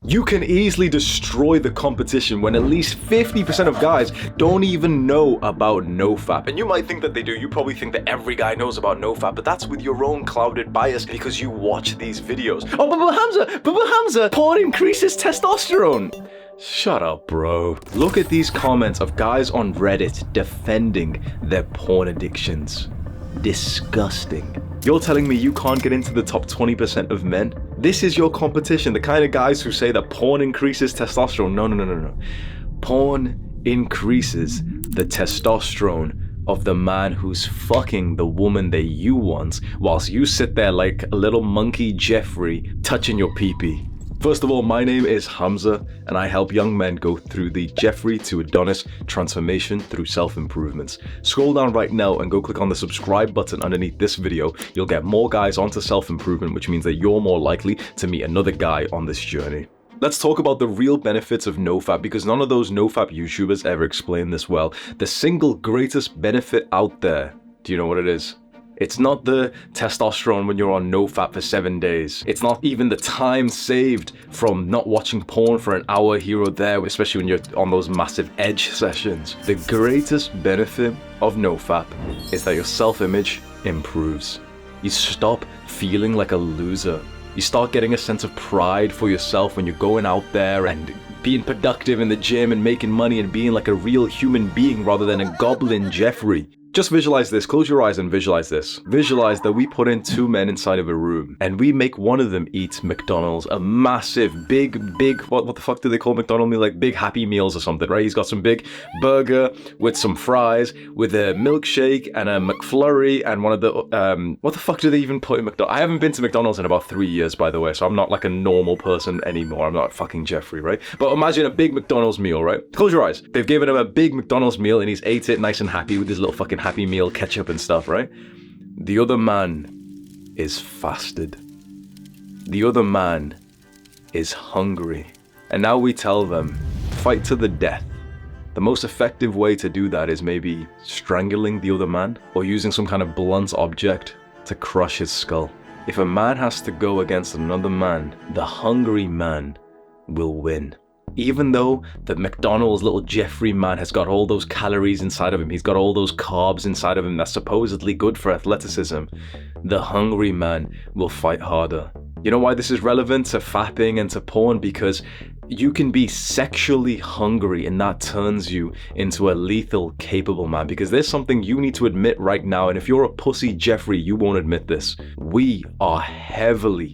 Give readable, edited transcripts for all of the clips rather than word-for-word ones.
You can easily destroy the competition when at least 50% of guys don't even know about NoFap. And you might think that they do. You probably think that every guy knows about NoFap, but that's with your own clouded bias because you watch these videos. Oh, but Hamza, porn increases testosterone. Shut up, bro. Look at these comments of guys on Reddit defending their porn addictions. Disgusting. You're telling me you can't get into the top 20% of men? This is your competition, the kind of guys who say that porn increases testosterone. No. Porn increases the testosterone of the man who's fucking the woman that you want, whilst you sit there like a little monkey Jeffrey touching your pee-pee. First of all, my name is Hamza, and I help young men go through the Jeffrey to Adonis transformation through self-improvements. Scroll down right now and go click on the subscribe button underneath this video. You'll get more guys onto self-improvement, which means that you're more likely to meet another guy on this journey. Let's talk about the real benefits of NoFap, because none of those NoFap YouTubers ever explain this well. The single greatest benefit out there, do you know what it is? It's not the testosterone when you're on NoFap for 7 days. It's not even the time saved from not watching porn for an hour here or there, especially when you're on those massive edge sessions. The greatest benefit of NoFap is that your self-image improves. You stop feeling like a loser. You start getting a sense of pride for yourself when you're going out there and being productive in the gym and making money and being like a real human being rather than a goblin Jeffrey. Just visualize this, close your eyes and visualize this. Visualize that we put in two men inside of a room and we make one of them eat McDonald's, a massive, big, what the fuck do they call McDonald's meal? Like big Happy Meals or something, right? He's got some big burger with some fries, with a milkshake and a McFlurry and one of the, what the fuck do they even put in McDonald's? I haven't been to McDonald's in about 3 years, by the way, so I'm not like a normal person anymore. I'm not fucking Jeffrey, right? But imagine a big McDonald's meal, right? Close your eyes. They've given him a big McDonald's meal and he's ate it nice and happy with his little fucking Happy Meal ketchup and stuff, right? The other man is fasted. The other man is hungry. And now we tell them, fight to the death. The most effective way to do that is maybe strangling the other man or using some kind of blunt object to crush his skull. If a man has to go against another man, the hungry man will win. Even though the McDonald's little Jeffrey man has got all those calories inside of him, he's got all those carbs inside of him that's supposedly good for athleticism, the hungry man will fight harder. You know why this is relevant to fapping and to porn? Because you can be sexually hungry and that turns you into a lethal capable man. Because there's something you need to admit right now, and if you're a pussy Jeffrey, you won't admit this. We are heavily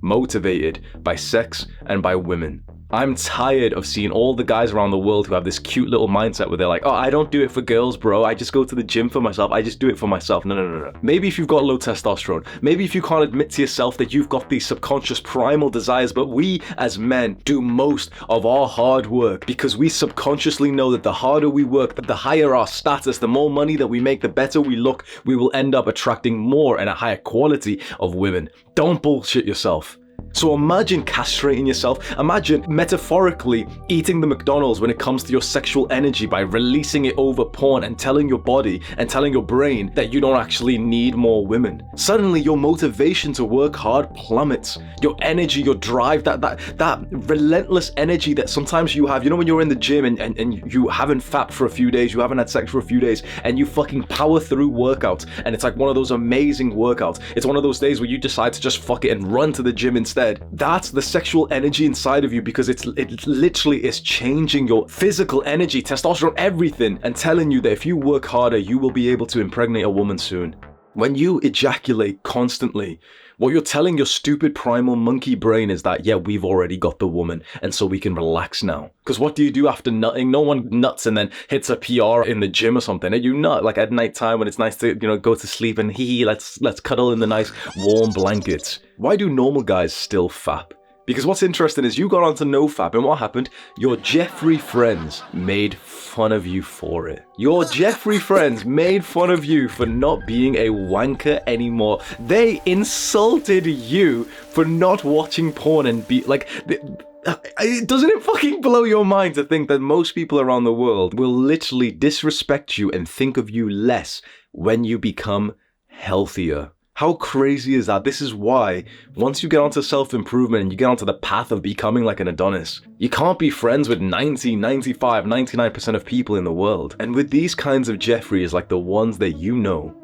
motivated by sex and by women. I'm tired of seeing all the guys around the world who have this cute little mindset where they're like, oh, I don't do it for girls, bro. I just go to the gym for myself. I just do it for myself. No. Maybe if you've got low testosterone, maybe if you can't admit to yourself that you've got these subconscious primal desires, but we as men do most of our hard work because we subconsciously know that the harder we work, the higher our status, the more money that we make, the better we look, we will end up attracting more and a higher quality of women. Don't bullshit yourself. So imagine castrating yourself. Imagine metaphorically eating the McDonald's when it comes to your sexual energy by releasing it over porn and telling your body and telling your brain that you don't actually need more women. Suddenly your motivation to work hard plummets. Your energy, your drive, that relentless energy that sometimes you have. You know when you're in the gym and you haven't fapped for a few days, you haven't had sex for a few days, and you fucking power through workouts and it's like one of those amazing workouts. It's one of those days where you decide to just fuck it and run to the gym instead. That's the sexual energy inside of you because it literally is changing your physical energy, testosterone, everything, and telling you that if you work harder, you will be able to impregnate a woman soon. When you ejaculate constantly, what you're telling your stupid primal monkey brain is that, yeah, we've already got the woman, and so we can relax now. Because what do you do after nutting? No one nuts and then hits a PR in the gym or something. You nut like at night time when it's nice to, go to sleep and let's cuddle in the nice warm blankets. Why do normal guys still fap? Because what's interesting is you got onto NoFap and what happened? Your Jeffrey friends made fun of you for it. Your Jeffrey friends made fun of you for not being a wanker anymore. They insulted you for not watching porn and be like... Doesn't it fucking blow your mind to think that most people around the world will literally disrespect you and think of you less when you become healthier? How crazy is that? This is why once you get onto self-improvement and you get onto the path of becoming like an Adonis, you can't be friends with 90, 95, 99% of people in the world. And with these kinds of Jeffreys, like the ones that you know,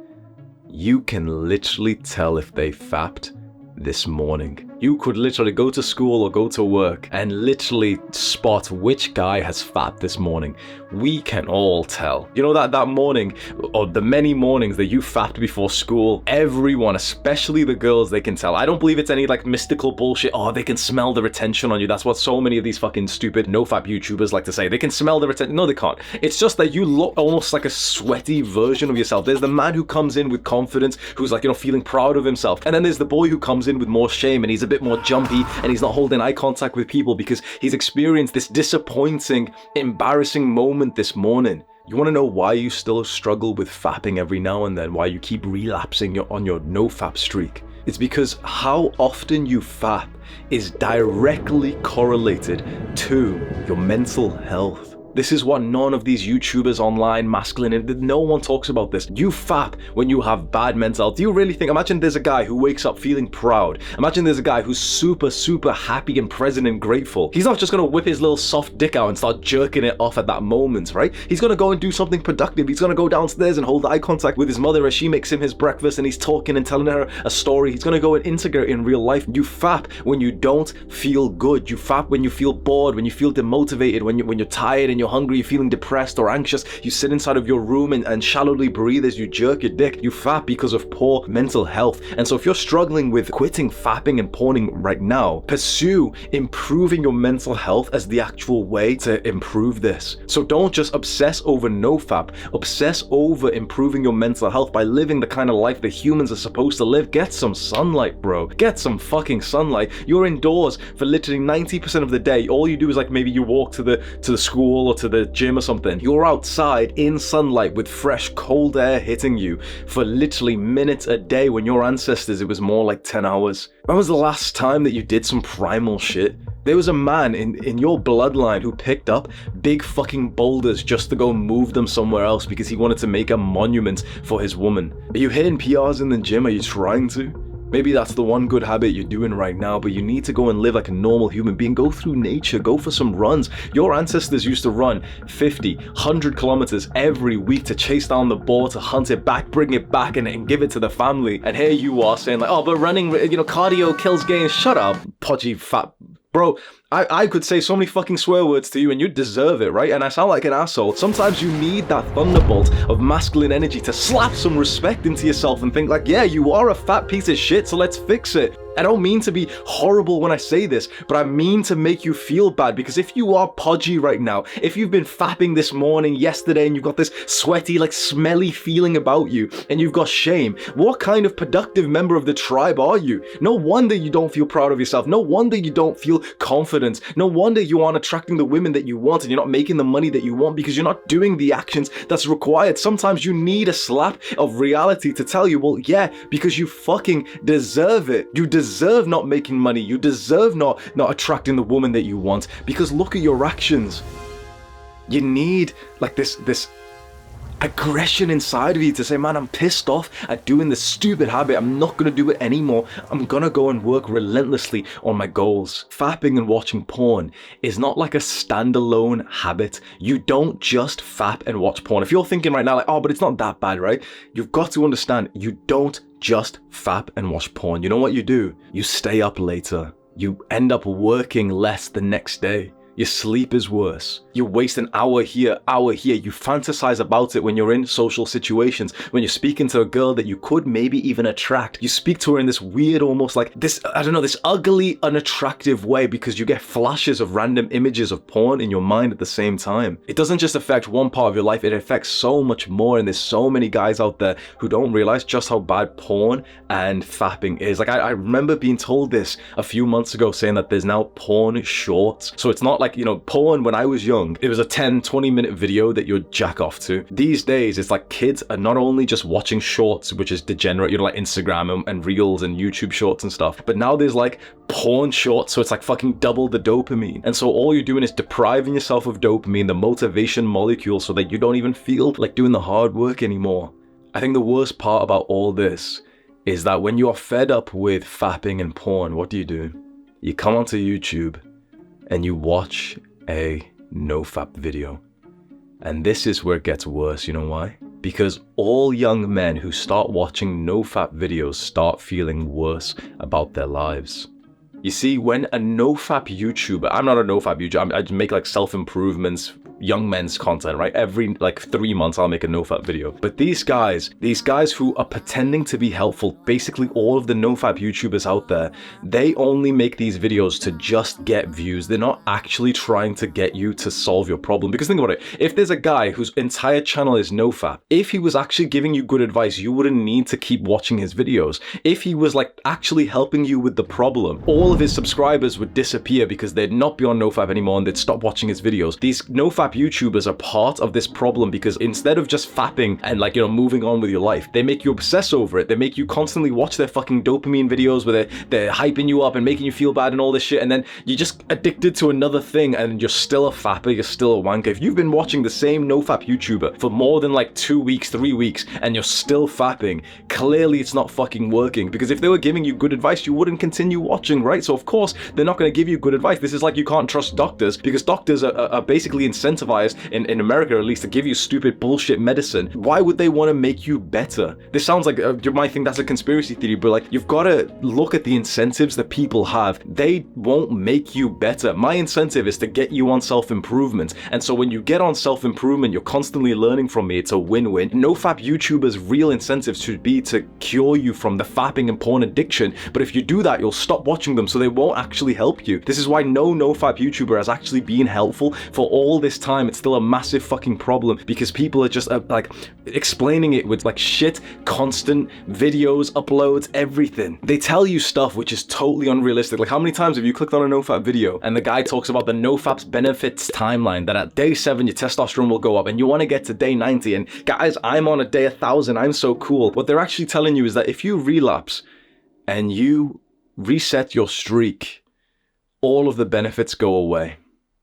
you can literally tell if they fapped this morning. You could literally go to school or go to work and literally spot which guy has fapped this morning. We can all tell. You know that morning, or the many mornings that you fapped before school, everyone, especially the girls, they can tell. I don't believe it's any like mystical bullshit. Oh, they can smell the retention on you. That's what so many of these fucking stupid NoFap YouTubers like to say. They can smell the retention. No, they can't. It's just that you look almost like a sweaty version of yourself. There's the man who comes in with confidence, who's like, you know, feeling proud of himself. And then there's the boy who comes in with more shame and he's a bit more jumpy and he's not holding eye contact with people because he's experienced this disappointing, embarrassing moment this morning. You want to know why you still struggle with fapping every now and then, why you keep relapsing on your NoFap streak? It's because how often you fap is directly correlated to your mental health. This is what none of these YouTubers online, masculine, no one talks about this. You fap when you have bad mental health. Do you really think, imagine there's a guy who wakes up feeling proud. Imagine there's a guy who's super, super happy and present and grateful. He's not just gonna whip his little soft dick out and start jerking it off at that moment, right? He's gonna go and do something productive. He's gonna go downstairs and hold eye contact with his mother as she makes him his breakfast and he's talking and telling her a story. He's gonna go and integrate in real life. You fap when you don't feel good. You fap when you feel bored, when you feel demotivated, when you're tired and you're hungry, you're feeling depressed or anxious. You sit inside of your room and shallowly breathe as you jerk your dick. You fap because of poor mental health. And so if you're struggling with quitting fapping and porning right now, pursue improving your mental health as the actual way to improve this. So don't just obsess over NoFap, obsess over improving your mental health by living the kind of life that humans are supposed to live. Get some sunlight, bro. Get some fucking sunlight. You're indoors for literally 90% of the day. All you do is like maybe you walk to the school or to the gym or something. You're outside in sunlight with fresh cold air hitting you for literally minutes a day. When your ancestors, it was more like 10 hours. When was the last time that you did some primal shit? There was a man in your bloodline who picked up big fucking boulders just to go move them somewhere else because he wanted to make a monument for his woman. Are you hitting PRs in the gym? Are you trying to? Maybe that's the one good habit you're doing right now, but you need to go and live like a normal human being. Go through nature, go for some runs. Your ancestors used to run 50, 100 kilometers every week to chase down the boar, to hunt it back, bring it back and give it to the family. And here you are saying like, oh, but running, you know, cardio kills gains. Shut up, podgy fat. Bro, I could say so many fucking swear words to you and you deserve it, right? And I sound like an asshole. Sometimes you need that thunderbolt of masculine energy to slap some respect into yourself and think like, yeah, you are a fat piece of shit, so let's fix it. I don't mean to be horrible when I say this, but I mean to make you feel bad, because if you are podgy right now, if you've been fapping this morning, yesterday, and you've got this sweaty, like smelly feeling about you, and you've got shame, what kind of productive member of the tribe are you? No wonder you don't feel proud of yourself. No wonder you don't feel confident. No wonder you aren't attracting the women that you want and you're not making the money that you want, because you're not doing the actions that's required. Sometimes you need a slap of reality to tell you, well, yeah, because you fucking deserve it. You deserve not making money. You deserve not attracting the woman that you want, because look at your actions. You need like this aggression inside of you to say, man, I'm pissed off at doing this stupid habit. I'm not going to do it anymore. I'm going to go and work relentlessly on my goals. Fapping and watching porn is not like a standalone habit. You don't just fap and watch porn. If you're thinking right now like, oh, but it's not that bad, right? You've got to understand, you don't just fap and watch porn. You know what you do? You stay up later. You end up working less the next day. Your sleep is worse. You waste an hour here, hour here. You fantasize about it when you're in social situations. When you're speaking to a girl that you could maybe even attract, you speak to her in this weird, almost like this, I don't know, this ugly, unattractive way, because you get flashes of random images of porn in your mind at the same time. It doesn't just affect one part of your life, it affects so much more. And there's so many guys out there who don't realize just how bad porn and fapping is. Like I remember being told this a few months ago, saying that there's now porn shorts. So it's not like, you know, porn when I was young, it was a 10-20 minute video that you'd jack off to. These days, it's like kids are not only just watching shorts, which is degenerate, you know, like Instagram and Reels and YouTube shorts and stuff, but now there's like porn shorts, so it's like fucking double the dopamine. And so all you're doing is depriving yourself of dopamine, the motivation molecule, so that you don't even feel like doing the hard work anymore. I think the worst part about all this is that when you are fed up with fapping and porn, what do? You come onto YouTube and you watch a NoFap video. And this is where it gets worse, you know why? Because all young men who start watching NoFap videos start feeling worse about their lives. You see, when a NoFap YouTuber, I'm not a NoFap YouTuber, I just make like self-improvements, young men's content, right? Every like 3 months I'll make a NoFap video. But these guys who are pretending to be helpful, basically all of the NoFap YouTubers out there, they only make these videos to just get views. They're not actually trying to get you to solve your problem. Because think about it, if there's a guy whose entire channel is NoFap, if he was actually giving you good advice, you wouldn't need to keep watching his videos. If he was like actually helping you with the problem, all of his subscribers would disappear because they'd not be on NoFap anymore and they'd stop watching his videos. These NoFap YouTubers are part of this problem because instead of just fapping and like, you know, moving on with your life, they make you obsess over it. They make you constantly watch their fucking dopamine videos where they're hyping you up and making you feel bad and all this shit, and then you're just addicted to another thing and you're still a fapper, you're still a wanker. If you've been watching the same NoFap YouTuber for more than like 2 weeks, 3 weeks, and you're still fapping, clearly it's not fucking working, because if they were giving you good advice, you wouldn't continue watching, right? So of course, they're not going to give you good advice. This is like you can't trust doctors because doctors are basically incentivized, in America at least, to give you stupid bullshit medicine. Why would they want to make you better? This sounds like, you might think that's a conspiracy theory, but like, you've got to look at the incentives that people have. They won't make you better. My incentive is to get you on self-improvement. And so when you get on self-improvement, you're constantly learning from me. It's a win-win. NoFap YouTubers' real incentives should be to cure you from the fapping and porn addiction. But if you do that, you'll stop watching them, so they won't actually help you. This is why no NoFap YouTuber has actually been helpful for all this time. It's still a massive fucking problem because people are just like explaining it with like shit, constant videos, uploads, everything. They tell you stuff which is totally unrealistic. Like, how many times have you clicked on a NoFap video and the guy talks about the NoFap's benefits timeline, that at day 7 your testosterone will go up and you want to get to day 90, and guys, I'm on a day 1000, I'm so cool. What they're actually telling you is that if you relapse and you reset your streak, all of the benefits go away.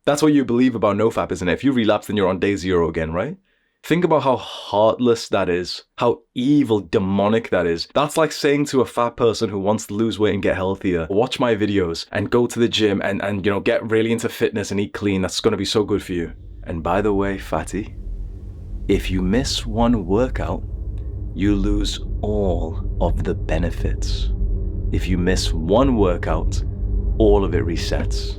That's what you believe about NoFap, isn't it? If you relapse, then you're on day 0 again, right? Think about how heartless that is, how evil, demonic that is. That's like saying to a fat person who wants to lose weight and get healthier, watch my videos and go to the gym and you know, get really into fitness and eat clean. That's going to be so good for you. And by the way, fatty, if you miss one workout, you lose all of the benefits. If you miss one workout, all of it resets.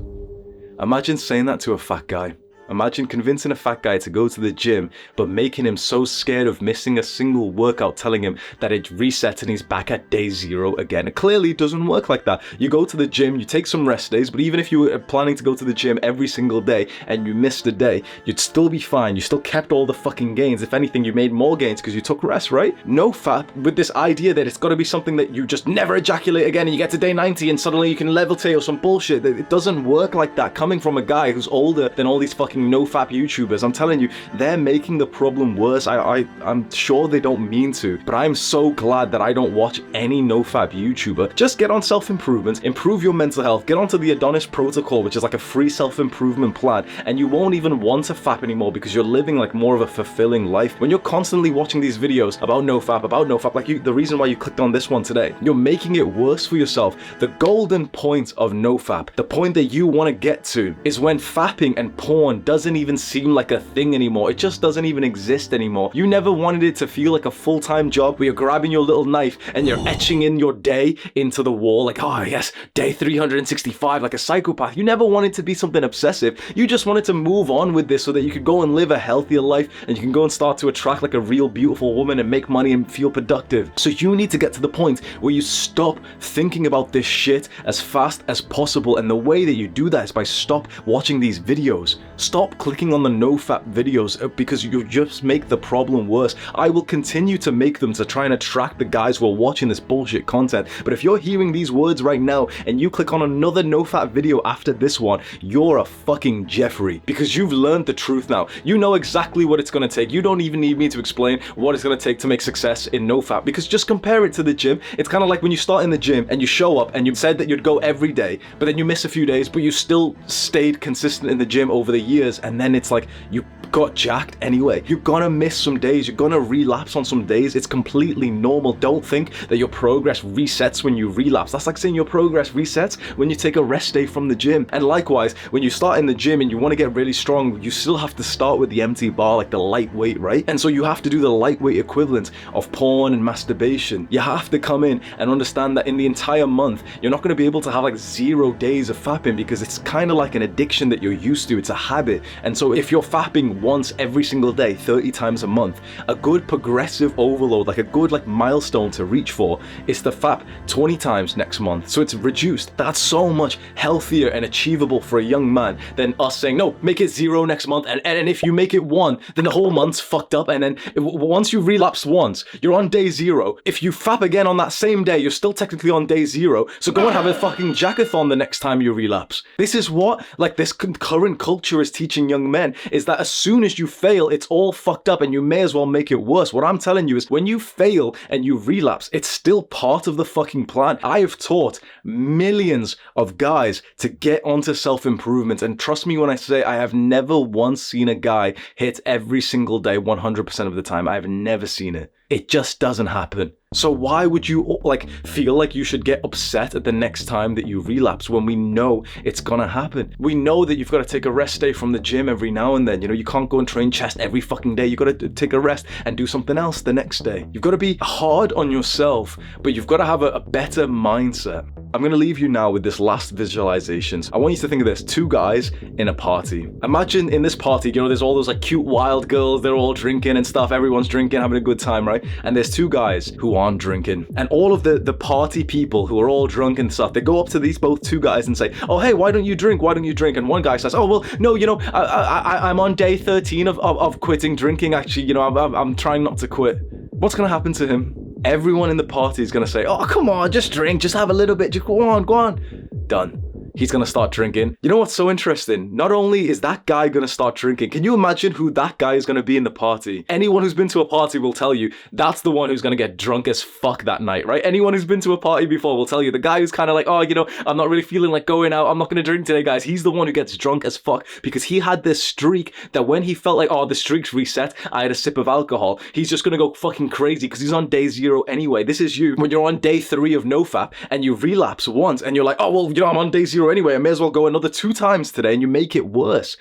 Imagine saying that to a fat guy. Imagine convincing a fat guy to go to the gym, but making him so scared of missing a single workout, telling him that it resets and he's back at day 0 again. It clearly doesn't work like that. You go to the gym, you take some rest days, but even if you were planning to go to the gym every single day and you missed a day, you'd still be fine. You still kept all the fucking gains. If anything, you made more gains because you took rest, right? NoFap, with this idea that it's got to be something that you just never ejaculate again and you get to day 90 and suddenly you can levitate or some bullshit. It doesn't work like that. Coming from a guy who's older than all these fucking NoFap YouTubers, I'm telling you, they're making the problem worse. I'm sure they don't mean to, but I'm so glad that I don't watch any NoFap YouTuber. Just get on self-improvement, improve your mental health, get onto the Adonis protocol, which is like a free self-improvement plan, and you won't even want to fap anymore because you're living like more of a fulfilling life. When you're constantly watching these videos about NoFap, like the reason why you clicked on this one today, you're making it worse for yourself. The golden point of NoFap, the point that you want to get to, is when fapping and porn doesn't even seem like a thing anymore. It just doesn't even exist anymore. You never wanted it to feel like a full-time job where you're grabbing your little knife and you're etching in your day into the wall, like, oh yes, day 365, like a psychopath. You never wanted to be something obsessive. You just wanted to move on with this so that you could go and live a healthier life and you can go and start to attract like a real beautiful woman and make money and feel productive. So you need to get to the point where you stop thinking about this shit as fast as possible, and the way that you do that is by stop watching these videos. Stop clicking on the NoFap videos because you just make the problem worse. I will continue to make them to try and attract the guys who are watching this bullshit content, but if you're hearing these words right now and you click on another NoFap video after this one, you're a fucking Jeffrey, because you've learned the truth now. You know exactly what it's going to take. You don't even need me to explain what it's going to take to make success in NoFap, because just compare it to the gym. It's kind of like when you start in the gym and you show up and you said that you'd go every day, but then you miss a few days, but you still stayed consistent in the gym over the year. years, and then it's like you got jacked anyway. You're gonna miss some days, you're gonna relapse on some days. It's completely normal. Don't think that your progress resets when you relapse. That's like saying your progress resets when you take a rest day from the gym. And likewise, when you start in the gym and you want to get really strong, you still have to start with the empty bar, like the lightweight, right? And so you have to do the lightweight equivalent of porn and masturbation. You have to come in and understand that in the entire month, you're not going to be able to have like 0 days of fapping, because it's kind of like an addiction that you're used to. It's a habit. And so if you're fapping once every single day, 30 times a month, a good progressive overload, like a good like milestone to reach for, is to fap 20 times next month. So it's reduced. That's so much healthier and achievable for a young man than us saying, no, make it 0 next month, and if you make it 1, then the whole month's fucked up, and then once you relapse once, you're on day 0. If you fap again on that same day, you're still technically on day 0, so go and have a fucking jackathon the next time you relapse. This is what like this current culture is teaching young men, is that as soon as you fail, it's all fucked up and you may as well make it worse. What I'm telling you is, when you fail and you relapse, it's still part of the fucking plan. I have taught millions of guys to get onto self-improvement, and trust me when I say I have never once seen a guy hit every single day 100% of the time. I've never seen it. It just doesn't happen. So why would you like feel like you should get upset at the next time that you relapse when we know it's gonna happen? We know that you've got to take a rest day from the gym every now and then. You know, you can't go and train chest every fucking day. You got to take a rest and do something else the next day. You've got to be hard on yourself, but you've got to have a better mindset. I'm going to leave you now with this last visualization. I want you to think of this: 2 guys in a party. Imagine in this party, you know, there's all those like cute wild girls, they're all drinking and stuff, everyone's drinking, having a good time, right? And there's 2 guys who aren't drinking. And all of the party people who are all drunk and stuff, they go up to these both 2 guys and say, oh, hey, why don't you drink? Why don't you drink? And one guy says, oh, well, no, you know, I'm on day 13 of quitting drinking. Actually, you know, I'm trying not to quit. What's going to happen to him? Everyone in the party is going to say, oh, come on, just drink, just have a little bit, just go on. Done. He's going to start drinking. You know what's so interesting? Not only is that guy going to start drinking, can you imagine who that guy is going to be in the party? Anyone who's been to a party will tell you that's the one who's going to get drunk as fuck that night, right? Anyone who's been to a party before will tell you the guy who's kind of like, oh, you know, I'm not really feeling like going out, I'm not going to drink today, guys. He's the one who gets drunk as fuck, because he had this streak that when he felt like, oh, the streak's reset, I had a sip of alcohol, he's just going to go fucking crazy because he's on day 0 anyway. This is you when you're on day 3 of NoFap and you relapse once and you're like, oh, well, you know, I'm on day 0 anyway, I may as well go another 2 times today, and you make it worse.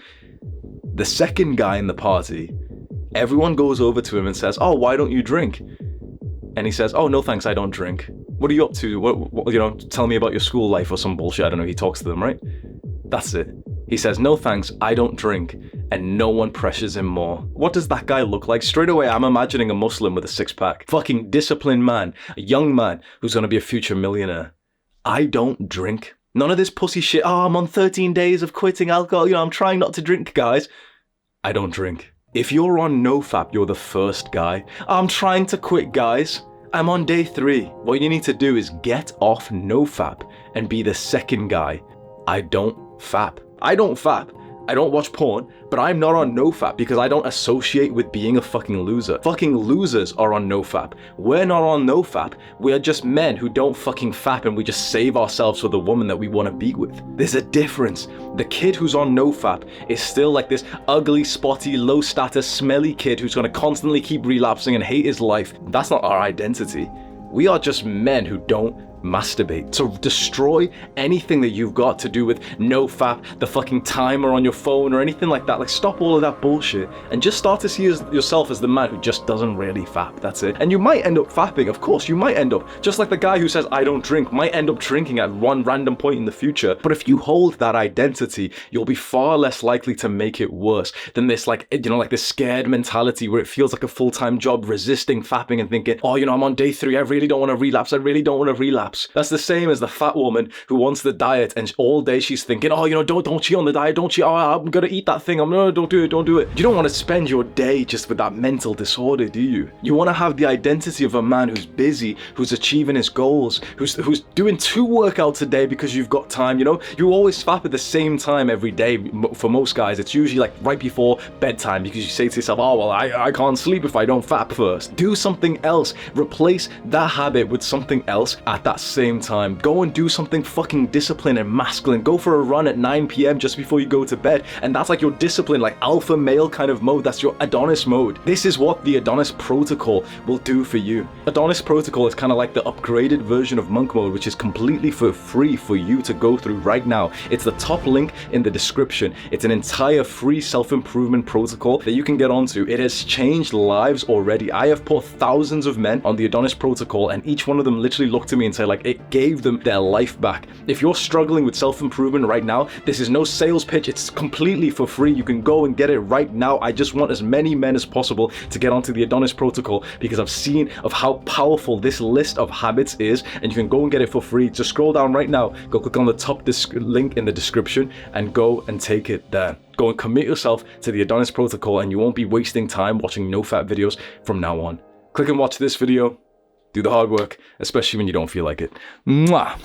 The second guy in the party, everyone goes over to him and says, oh, why don't you drink? And he says, oh, no thanks, I don't drink. What are you up to? What, you know, tell me about your school life or some bullshit. I don't know. He talks to them, right? That's it. He says, no thanks, I don't drink. And no one pressures him more. What does that guy look like? Straight away, I'm imagining a Muslim with a 6-pack. Fucking disciplined man. A young man who's going to be a future millionaire. I don't drink. None of this pussy shit, oh, I'm on 13 days of quitting alcohol, you know, I'm trying not to drink, guys. I don't drink. If you're on NoFap, you're the first guy. I'm trying to quit, guys. I'm on day 3. What you need to do is get off NoFap and be the second guy. I don't fap. I don't fap. I don't watch porn, but I'm not on NoFap because I don't associate with being a fucking loser. Fucking losers are on NoFap. We're not on NoFap. We are just men who don't fucking fap, and we just save ourselves for the woman that we want to be with. There's a difference. The kid who's on NoFap is still like this ugly, spotty, low status, smelly kid who's going to constantly keep relapsing and hate his life. That's not our identity. We are just men who don't masturbate. So destroy anything that you've got to do with NoFap, the fucking timer on your phone or anything like that. Like, stop all of that bullshit and just start to see yourself as the man who just doesn't really fap. That's it. And you might end up fapping, of course. You might end up, just like the guy who says I don't drink, might end up drinking at one random point in the future. But if you hold that identity, you'll be far less likely to make it worse than this, like, you know, like this scared mentality where it feels like a full-time job, resisting fapping and thinking, oh, you know, I'm on day 3, I really don't want to relapse, I really don't want to relapse. That's the same as the fat woman who wants the diet and all day she's thinking, oh, you know, don't cheat on the diet, don't cheat, oh, I'm gonna eat that thing, no, don't do it. You don't want to spend your day just with that mental disorder, do you? You want to have the identity of a man who's busy, who's achieving his goals, who's doing 2 workouts a day because you've got time, you know? You always fap at the same time every day. For most guys, it's usually like right before bedtime because you say to yourself, oh, well, I can't sleep if I don't fap first. Do something else. Replace that habit with something else at that same time. Go and do something fucking disciplined and masculine. Go for a run at 9 p.m. just before you go to bed. And that's like your discipline, like alpha male kind of mode. That's your Adonis mode. This is what the Adonis protocol will do for you. Adonis protocol is kind of like the upgraded version of monk mode, which is completely for free for you to go through right now. It's the top link in the description. It's an entire free self-improvement protocol that you can get onto. It has changed lives already. I have put thousands of men on the Adonis protocol, and each one of them literally looked at me and said like it gave them their life back. If you're struggling with self-improvement right now, this is no sales pitch. It's completely for free. You can go and get it right now. I just want as many men as possible to get onto the Adonis protocol because I've seen of how powerful this list of habits is, and you can go and get it for free. Just scroll down right now, go click on the top link in the description and go and take it there. Go and commit yourself to the Adonis protocol, and you won't be wasting time watching NoFap videos from now on. Click and watch this video. Do the hard work, especially when you don't feel like it. Mwah!